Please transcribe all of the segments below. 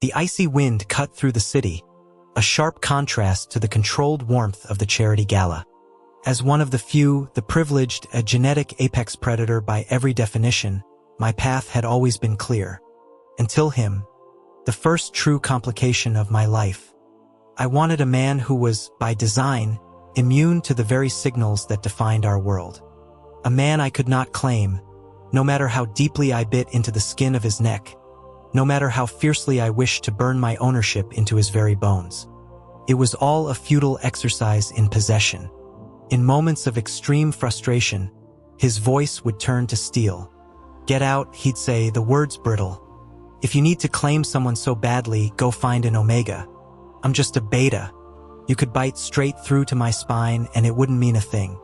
The icy wind cut through the city, a sharp contrast to the controlled warmth of the charity gala. As one of the few, the privileged, a genetic apex predator by every definition, my path had always been clear. Until him, the first true complication of my life. I wanted a man who was, by design, immune to the very signals that defined our world. A man I could not claim, no matter how deeply I bit into the skin of his neck, no matter how fiercely I wished to burn my ownership into his very bones. It was all a futile exercise in possession. In moments of extreme frustration, his voice would turn to steel. "Get out," he'd say, the words brittle. "If you need to claim someone so badly, go find an omega. I'm just a beta. You could bite straight through to my spine and it wouldn't mean a thing."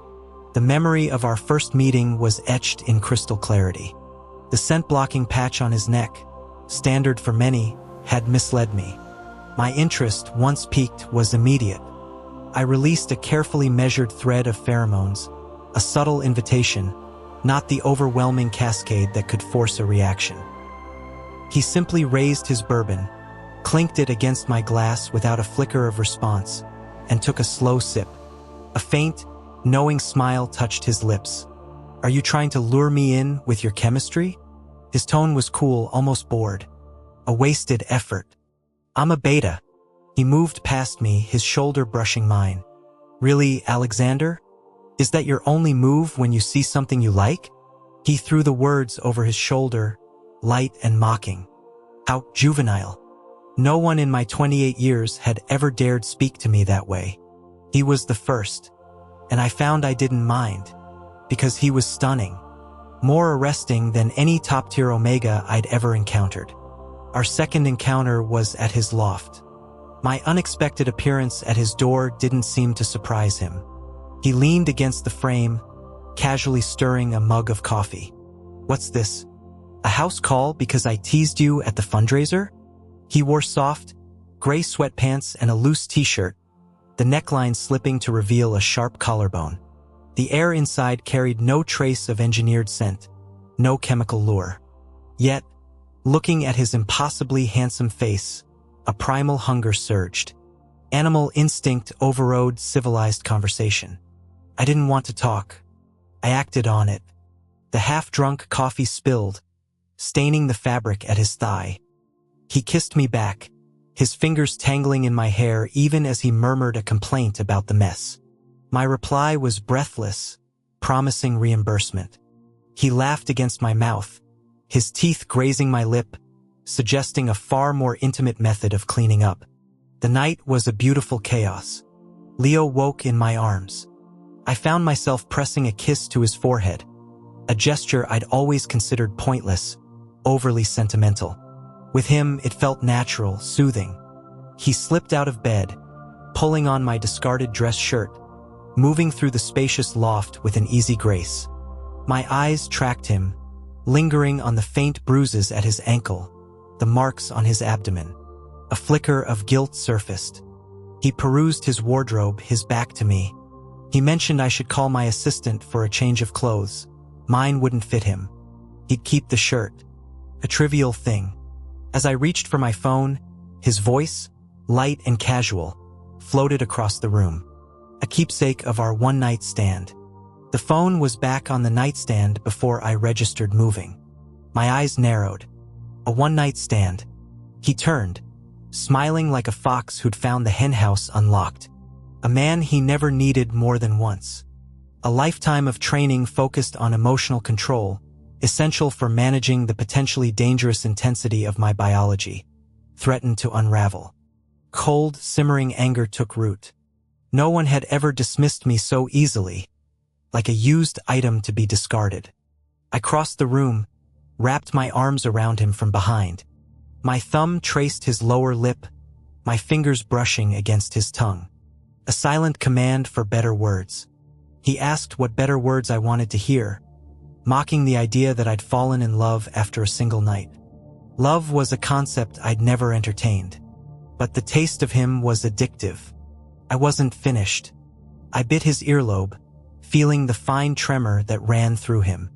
The memory of our first meeting was etched in crystal clarity. The scent-blocking patch on his neck, standard for many, had misled me. My interest, once piqued, was immediate. I released a carefully measured thread of pheromones, a subtle invitation, not the overwhelming cascade that could force a reaction. He simply raised his bourbon, clinked it against my glass without a flicker of response, and took a slow sip. A faint, knowing smile touched his lips. "Are you trying to lure me in with your chemistry?" His tone was cool, almost bored. A wasted effort. "I'm a beta." He moved past me, his shoulder brushing mine. "Really, Alexander? Is that your only move when you see something you like?" He threw the words over his shoulder, light and mocking. How juvenile. No one in my 28 years had ever dared speak to me that way. He was the first, and I found I didn't mind, because he was stunning. More arresting than any top-tier omega I'd ever encountered. Our second encounter was at his loft. My unexpected appearance at his door didn't seem to surprise him. He leaned against the frame, casually stirring a mug of coffee. "What's this? A house call because I teased you at the fundraiser?" He wore soft, gray sweatpants and a loose t-shirt, the neckline slipping to reveal a sharp collarbone. The air inside carried no trace of engineered scent, no chemical lure. Yet, looking at his impossibly handsome face, a primal hunger surged. Animal instinct overrode civilized conversation. I didn't want to talk. I acted on it. The half-drunk coffee spilled, staining the fabric at his thigh. He kissed me back, his fingers tangling in my hair even as he murmured a complaint about the mess. My reply was breathless, promising reimbursement. He laughed against my mouth, his teeth grazing my lip, suggesting a far more intimate method of cleaning up. The night was a beautiful chaos. Leo woke in my arms. I found myself pressing a kiss to his forehead, a gesture I'd always considered pointless, overly sentimental. With him, it felt natural, soothing. He slipped out of bed, pulling on my discarded dress shirt, moving through the spacious loft with an easy grace. My eyes tracked him, lingering on the faint bruises at his ankle, the marks on his abdomen. A flicker of guilt surfaced. He perused his wardrobe, his back to me. He mentioned I should call my assistant for a change of clothes. Mine wouldn't fit him. He'd keep the shirt. A trivial thing. As I reached for my phone, his voice, light and casual, floated across the room. A keepsake of our one-night stand. The phone was back on the nightstand before I registered moving. My eyes narrowed. A one-night stand. He turned, smiling like a fox who'd found the henhouse unlocked. A man he never needed more than once. A lifetime of training focused on emotional control, essential for managing the potentially dangerous intensity of my biology, threatened to unravel. Cold, simmering anger took root. No one had ever dismissed me so easily, like a used item to be discarded. I crossed the room, wrapped my arms around him from behind. My thumb traced his lower lip, my fingers brushing against his tongue. A silent command for better words. He asked what better words I wanted to hear, mocking the idea that I'd fallen in love after a single night. Love was a concept I'd never entertained, but the taste of him was addictive. I wasn't finished. I bit his earlobe, feeling the fine tremor that ran through him.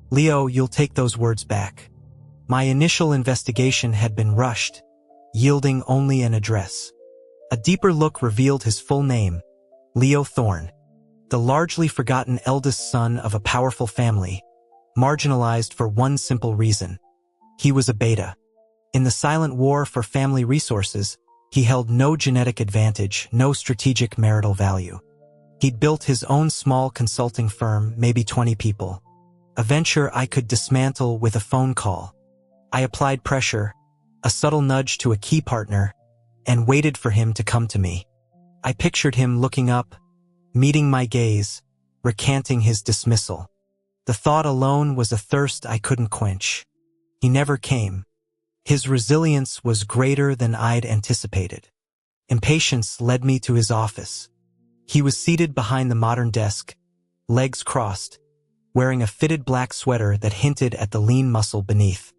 "Leo, you'll take those words back." My initial investigation had been rushed, yielding only an address. A deeper look revealed his full name, Leo Thorne, the largely forgotten eldest son of a powerful family, marginalized for one simple reason. He was a beta. In the silent war for family resources, he held no genetic advantage, no strategic marital value. He'd built his own small consulting firm, maybe 20 people. A venture I could dismantle with a phone call. I applied pressure, a subtle nudge to a key partner, and waited for him to come to me. I pictured him looking up, meeting my gaze, recanting his dismissal. The thought alone was a thirst I couldn't quench. He never came. His resilience was greater than I'd anticipated. Impatience led me to his office. He was seated behind the modern desk, legs crossed, wearing a fitted black sweater that hinted at the lean muscle beneath.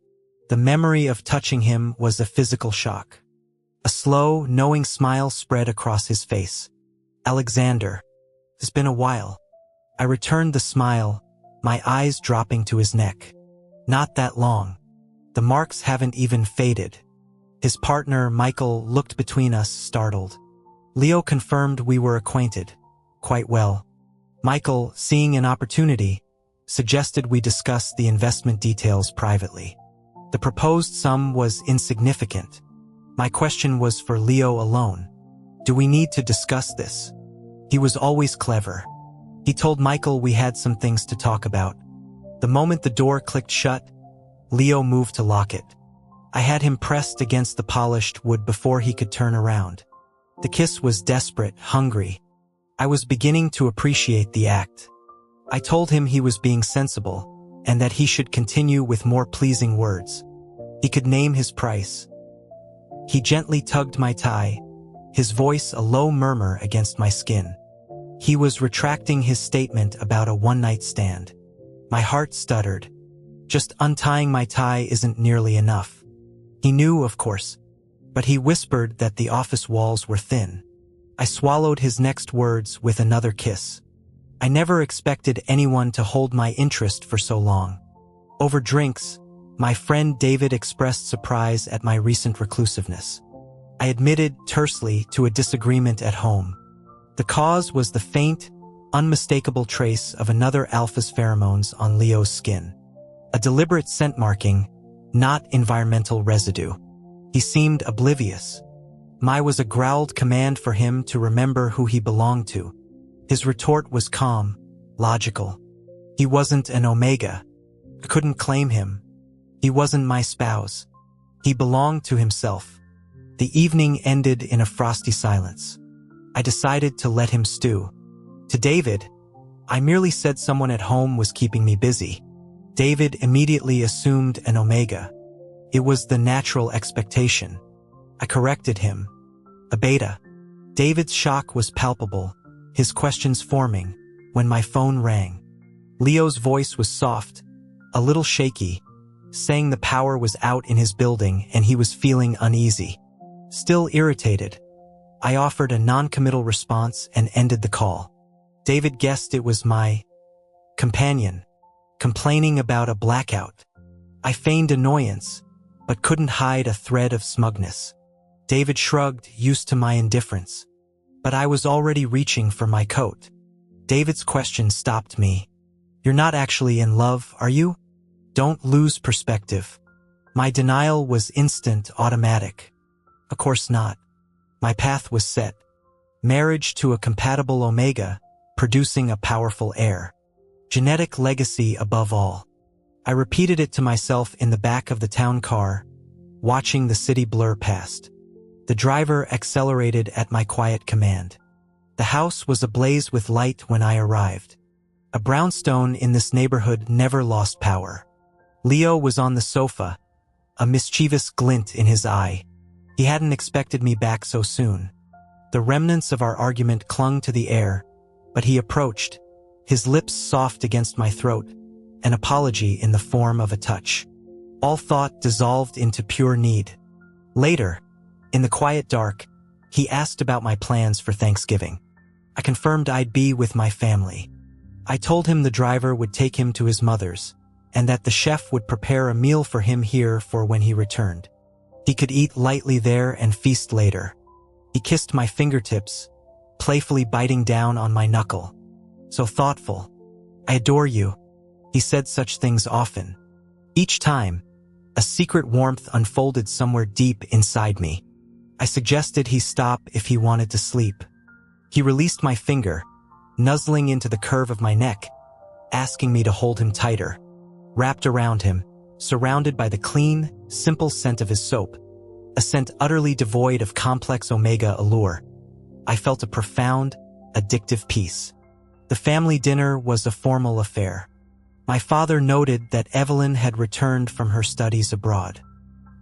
The memory of touching him was a physical shock. A slow, knowing smile spread across his face. "Alexander, it's been a while." I returned the smile, my eyes dropping to his neck. "Not that long. The marks haven't even faded." His partner, Michael, looked between us, startled. Leo confirmed we were acquainted. "Quite well." Michael, seeing an opportunity, suggested we discuss the investment details privately. The proposed sum was insignificant. My question was for Leo alone. "Do we need to discuss this?" He was always clever. He told Michael we had some things to talk about. The moment the door clicked shut, Leo moved to lock it. I had him pressed against the polished wood before he could turn around. The kiss was desperate, hungry. I was beginning to appreciate the act. I told him he was being sensible, and that he should continue with more pleasing words. He could name his price. He gently tugged my tie, his voice a low murmur against my skin. He was retracting his statement about a one-night stand. My heart stuttered. Just untying my tie isn't nearly enough. He knew, of course, but he whispered that the office walls were thin. I swallowed his next words with another kiss. I never expected anyone to hold my interest for so long. Over drinks, my friend David expressed surprise at my recent reclusiveness. I admitted tersely to a disagreement at home. The cause was the faint, unmistakable trace of another alpha's pheromones on Leo's skin. A deliberate scent marking, not environmental residue. He seemed oblivious. Mine was a growled command for him to remember who he belonged to. His retort was calm, logical. He wasn't an omega. I couldn't claim him. He wasn't my spouse. He belonged to himself. The evening ended in a frosty silence. I decided to let him stew. To David, I merely said someone at home was keeping me busy. David immediately assumed an omega. It was the natural expectation. I corrected him. A beta. David's shock was palpable, his questions forming, when my phone rang. Leo's voice was soft, a little shaky, saying the power was out in his building and he was feeling uneasy. Still irritated, I offered a non-committal response and ended the call. David guessed it was my companion, complaining about a blackout. I feigned annoyance, but couldn't hide a thread of smugness. David shrugged, used to my indifference. But I was already reaching for my coat. David's question stopped me. "You're not actually in love, are you?" Don't lose perspective. My denial was instant, automatic. Of course not. My path was set. Marriage to a compatible omega, producing a powerful heir. Genetic legacy above all. I repeated it to myself in the back of the town car, watching the city blur past. The driver accelerated at my quiet command. The house was ablaze with light when I arrived. A brownstone in this neighborhood never lost power. Leo was on the sofa, a mischievous glint in his eye. He hadn't expected me back so soon. The remnants of our argument clung to the air, but he approached, his lips soft against my throat, an apology in the form of a touch. All thought dissolved into pure need. Later, in the quiet dark, he asked about my plans for Thanksgiving. I confirmed I'd be with my family. I told him the driver would take him to his mother's, and that the chef would prepare a meal for him here for when he returned. He could eat lightly there and feast later. He kissed my fingertips, playfully biting down on my knuckle. So thoughtful. I adore you. He said such things often. Each time, a secret warmth unfolded somewhere deep inside me. I suggested he stop if he wanted to sleep. He released my finger, nuzzling into the curve of my neck, asking me to hold him tighter. Wrapped around him, surrounded by the clean, simple scent of his soap, a scent utterly devoid of complex omega allure, I felt a profound, addictive peace. The family dinner was a formal affair. My father noted that Evelyn had returned from her studies abroad.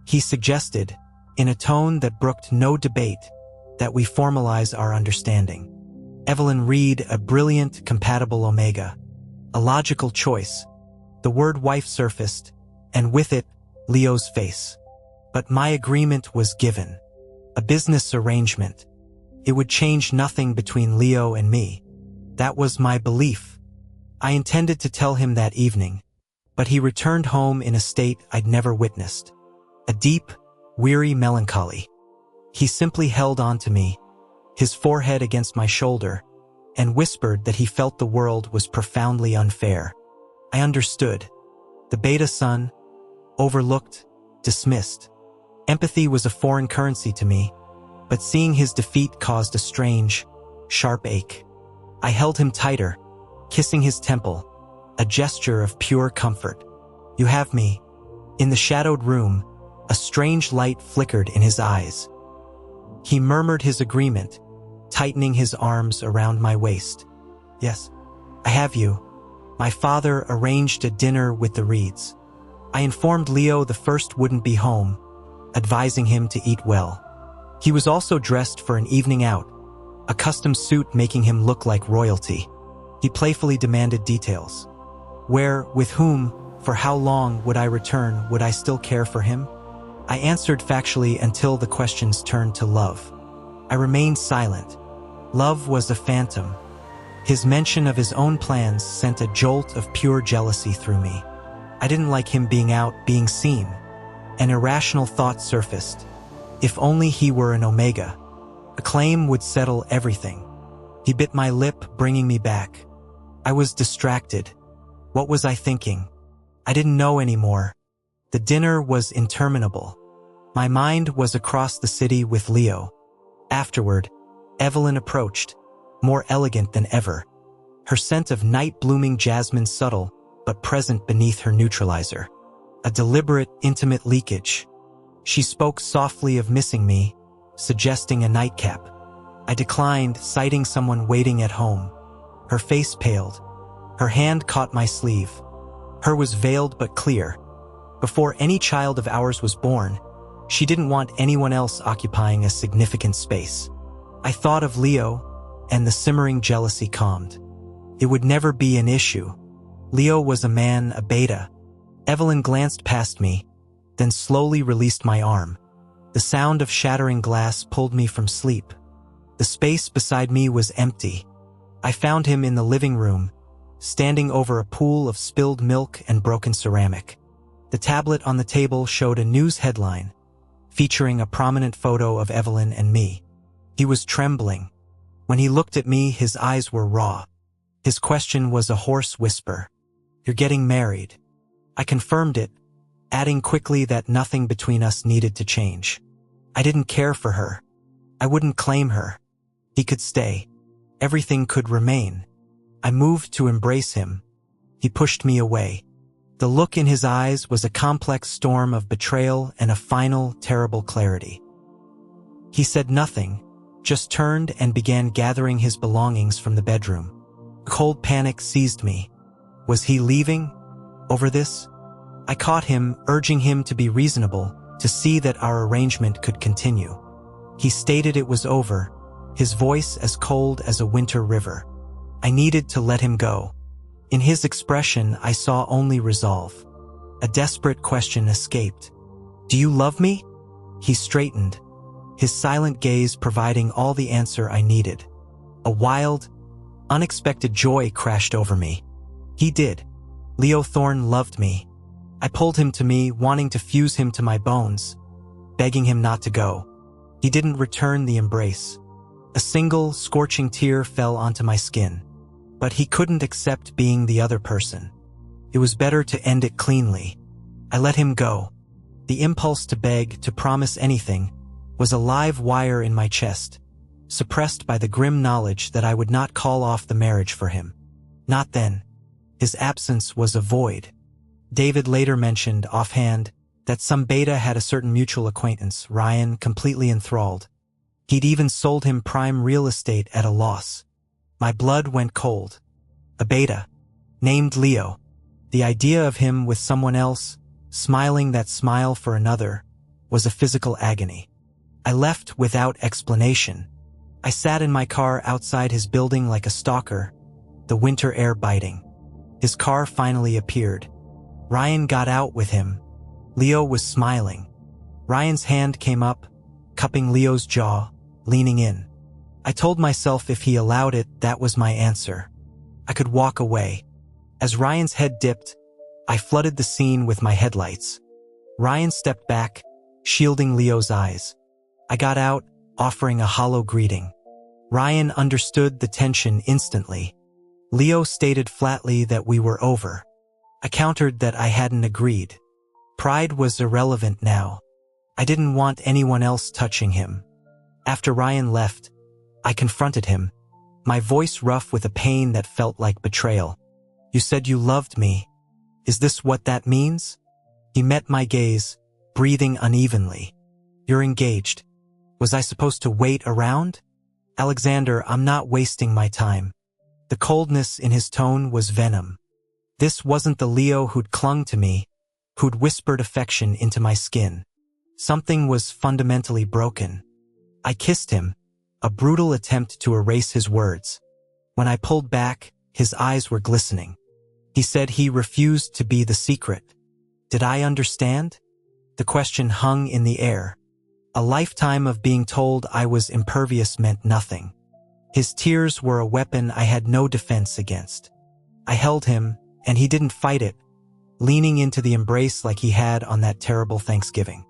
He suggested, in a tone that brooked no debate, that we formalize our understanding. Evelyn Reed, a brilliant, compatible omega. A logical choice. The word wife surfaced, and with it, Leo's face. But my agreement was given. A business arrangement. It would change nothing between Leo and me. That was my belief. I intended to tell him that evening, but he returned home in a state I'd never witnessed. A deep, weary melancholy. He simply held on to me, his forehead against my shoulder, and whispered that he felt the world was profoundly unfair. I understood. The beta son, overlooked, dismissed. Empathy was a foreign currency to me, but seeing his defeat caused a strange, sharp ache. I held him tighter, kissing his temple, a gesture of pure comfort. You have me. In the shadowed room, a strange light flickered in his eyes. He murmured his agreement, tightening his arms around my waist. Yes, I have you. My father arranged a dinner with the Reeds. I informed Leo the first wouldn't be home, advising him to eat well. He was also dressed for an evening out, a custom suit making him look like royalty. He playfully demanded details. Where, with whom, for how long would I return? Would I still care for him? I answered factually until the questions turned to love. I remained silent. Love was a phantom. His mention of his own plans sent a jolt of pure jealousy through me. I didn't like him being out, being seen. An irrational thought surfaced. If only he were an omega. A claim would settle everything. He bit my lip, bringing me back. I was distracted. What was I thinking? I didn't know anymore. The dinner was interminable. My mind was across the city with Leo. Afterward, Evelyn approached, more elegant than ever. Her scent of night-blooming jasmine subtle, but present beneath her neutralizer. A deliberate, intimate leakage. She spoke softly of missing me, suggesting a nightcap. I declined, citing someone waiting at home. Her face paled. Her hand caught my sleeve. Her was veiled but clear. Before any child of ours was born, she didn't want anyone else occupying a significant space. I thought of Leo, and the simmering jealousy calmed. It would never be an issue. Leo was a man, a beta. Evelyn glanced past me, then slowly released my arm. The sound of shattering glass pulled me from sleep. The space beside me was empty. I found him in the living room, standing over a pool of spilled milk and broken ceramic. The tablet on the table showed a news headline, featuring a prominent photo of Evelyn and me. He was trembling. When he looked at me, his eyes were raw. His question was a hoarse whisper. You're getting married. I confirmed it, adding quickly that nothing between us needed to change. I didn't care for her. I wouldn't claim her. He could stay. Everything could remain. I moved to embrace him. He pushed me away. The look in his eyes was a complex storm of betrayal and a final, terrible clarity. He said nothing, just turned and began gathering his belongings from the bedroom. Cold panic seized me. Was he leaving? Over this? I caught him, urging him to be reasonable, to see that our arrangement could continue. He stated it was over, his voice as cold as a winter river. I needed to let him go. In his expression, I saw only resolve. A desperate question escaped. Do you love me? He straightened, his silent gaze providing all the answer I needed. A wild, unexpected joy crashed over me. He did. Leo Thorne loved me. I pulled him to me, wanting to fuse him to my bones. begging him not to go. He didn't return the embrace. A single, scorching tear fell onto my skin. But he couldn't accept being the other person. It was better to end it cleanly. I let him go. The impulse to beg, to promise anything, was a live wire in my chest, suppressed by the grim knowledge that I would not call off the marriage for him. Not then. His absence was a void. David later mentioned, offhand, that some beta had a certain mutual acquaintance, Ryan, completely enthralled. He'd even sold him prime real estate at a loss. My blood went cold. A beta, named Leo. The idea of him with someone else, smiling that smile for another, was a physical agony. I left without explanation. I sat in my car outside his building like a stalker, the winter air biting. His car finally appeared. Ryan got out with him. Leo was smiling. Ryan's hand came up, cupping Leo's jaw, leaning in. I told myself if he allowed it, that was my answer. I could walk away. As Ryan's head dipped, I flooded the scene with my headlights. Ryan stepped back, shielding Leo's eyes. I got out, offering a hollow greeting. Ryan understood the tension instantly. Leo stated flatly that we were over. I countered that I hadn't agreed. Pride was irrelevant now. I didn't want anyone else touching him. After Ryan left, I confronted him, my voice rough with a pain that felt like betrayal. You said you loved me. Is this what that means? He met my gaze, breathing unevenly. You're engaged. Was I supposed to wait around? Alexander, I'm not wasting my time. The coldness in his tone was venom. This wasn't the Leo who'd clung to me, who'd whispered affection into my skin. Something was fundamentally broken. I kissed him, a brutal attempt to erase his words. When I pulled back, his eyes were glistening. He said he refused to be the secret. Did I understand? The question hung in the air. A lifetime of being told I was impervious meant nothing. His tears were a weapon I had no defense against. I held him, and he didn't fight it, leaning into the embrace like he had on that terrible Thanksgiving.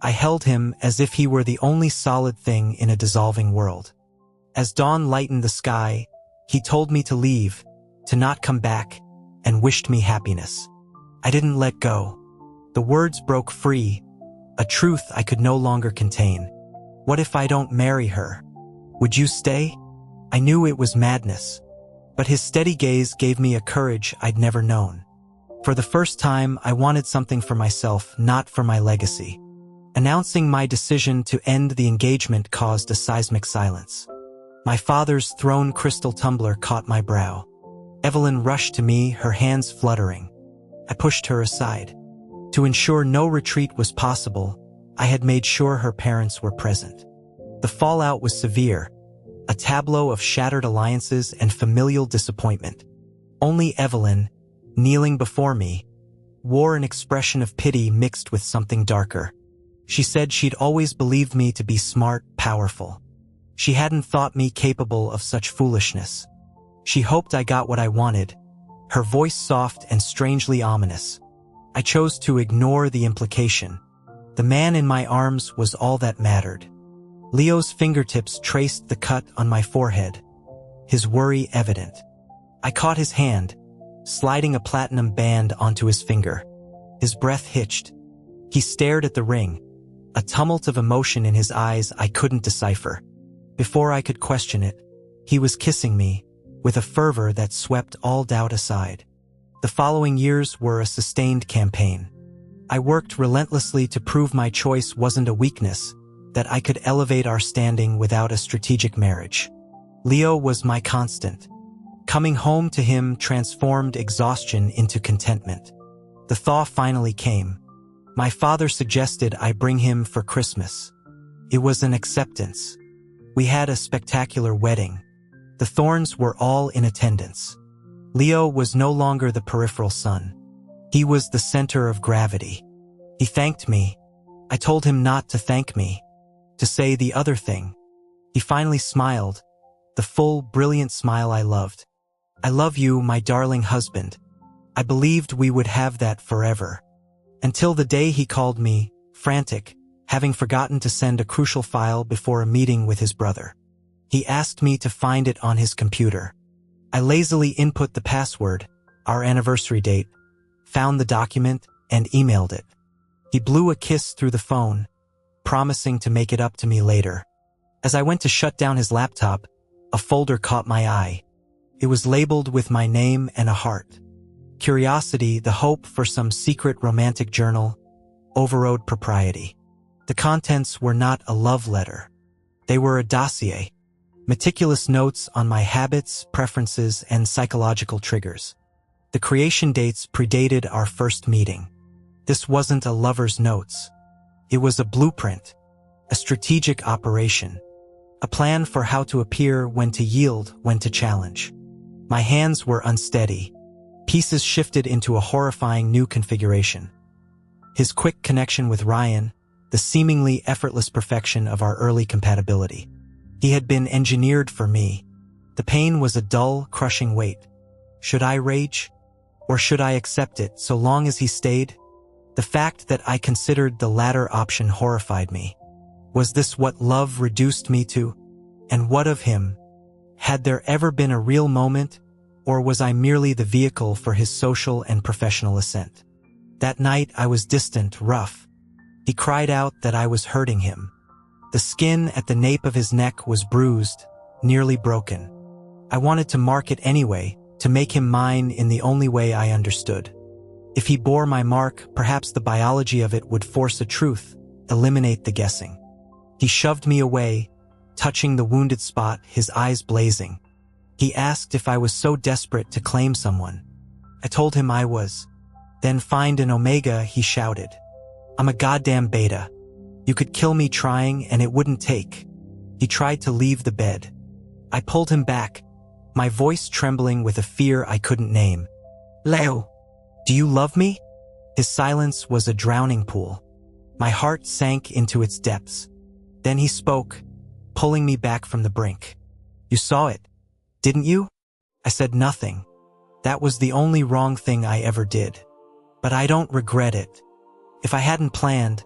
I held him as if he were the only solid thing in a dissolving world. As dawn lightened the sky, he told me to leave, to not come back, and wished me happiness. I didn't let go. The words broke free, a truth I could no longer contain. What if I don't marry her? Would you stay? I knew it was madness, but his steady gaze gave me a courage I'd never known. For the first time, I wanted something for myself, not for my legacy. Announcing my decision to end the engagement caused a seismic silence. My father's throne crystal tumbler caught my brow. Evelyn rushed to me, her hands fluttering. I pushed her aside. To ensure no retreat was possible, I had made sure her parents were present. The fallout was severe, a tableau of shattered alliances and familial disappointment. Only Evelyn, kneeling before me, wore an expression of pity mixed with something darker. She said she'd always believed me to be smart, powerful. She hadn't thought me capable of such foolishness. She hoped I got what I wanted, her voice soft and strangely ominous. I chose to ignore the implication. The man in my arms was all that mattered. Leo's fingertips traced the cut on my forehead, his worry evident. I caught his hand, sliding a platinum band onto his finger. His breath hitched. He stared at the ring, a tumult of emotion in his eyes I couldn't decipher. Before I could question it, he was kissing me, with a fervor that swept all doubt aside. The following years were a sustained campaign. I worked relentlessly to prove my choice wasn't a weakness, that I could elevate our standing without a strategic marriage. Leo was my constant. Coming home to him transformed exhaustion into contentment. The thaw finally came. My father suggested I bring him for Christmas. It was an acceptance. We had a spectacular wedding. The Thorns were all in attendance. Leo was no longer the peripheral son. He was the center of gravity. He thanked me. I told him not to thank me, to say the other thing. He finally smiled, the full, brilliant smile I loved. I love you, my darling husband. I believed we would have that forever. Until the day he called me, frantic, having forgotten to send a crucial file before a meeting with his brother. He asked me to find it on his computer. I lazily input the password, our anniversary date, found the document, and emailed it. He blew a kiss through the phone, promising to make it up to me later. As I went to shut down his laptop, a folder caught my eye. It was labeled with my name and a heart. Curiosity, the hope for some secret romantic journal, overrode propriety. The contents were not a love letter. They were a dossier. Meticulous notes on my habits, preferences, and psychological triggers. The creation dates predated our first meeting. This wasn't a lover's notes. It was a blueprint, a strategic operation, a plan for how to appear, when to yield, when to challenge. My hands were unsteady. Pieces shifted into a horrifying new configuration. His quick connection with Ryan, the seemingly effortless perfection of our early compatibility. He had been engineered for me. The pain was a dull, crushing weight. Should I rage? Or should I accept it so long as he stayed? The fact that I considered the latter option horrified me. Was this what love reduced me to? And what of him? Had there ever been a real moment, or was I merely the vehicle for his social and professional ascent? That night I was distant, rough. He cried out that I was hurting him. The skin at the nape of his neck was bruised, nearly broken. I wanted to mark it anyway, to make him mine in the only way I understood. If he bore my mark, perhaps the biology of it would force a truth, eliminate the guessing. He shoved me away, touching the wounded spot, his eyes blazing. He asked if I was so desperate to claim someone. I told him I was. Then find an omega, he shouted. I'm a goddamn beta. You could kill me trying and it wouldn't take. He tried to leave the bed. I pulled him back, my voice trembling with a fear I couldn't name. Leo, do you love me? His silence was a drowning pool. My heart sank into its depths. Then he spoke, pulling me back from the brink. You saw it, didn't you? I said nothing. That was the only wrong thing I ever did. But I don't regret it. If I hadn't planned,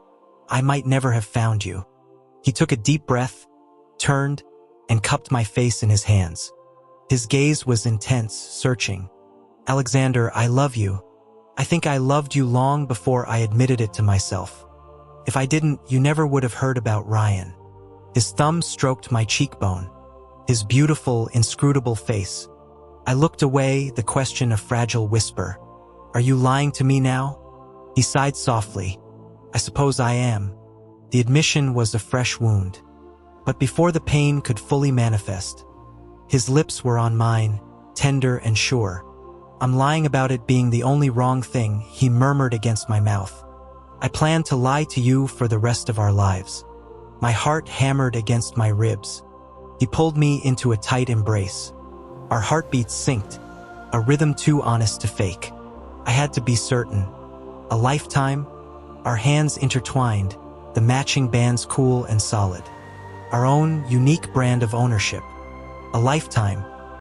I might never have found you. He took a deep breath, turned, and cupped my face in his hands. His gaze was intense, searching. Alexander, I love you. I think I loved you long before I admitted it to myself. If I didn't, you never would have heard about Ryan. His thumb stroked my cheekbone, his beautiful, inscrutable face. I looked away, the question a fragile whisper. Are you lying to me now? He sighed softly. I suppose I am. The admission was a fresh wound. But before the pain could fully manifest, his lips were on mine, tender and sure. I'm lying about it being the only wrong thing, he murmured against my mouth. I plan to lie to you for the rest of our lives. My heart hammered against my ribs. He pulled me into a tight embrace. Our heartbeats synced, a rhythm too honest to fake. I had to be certain. A lifetime, our hands intertwined, the matching bands cool and solid. Our own unique brand of ownership. A lifetime,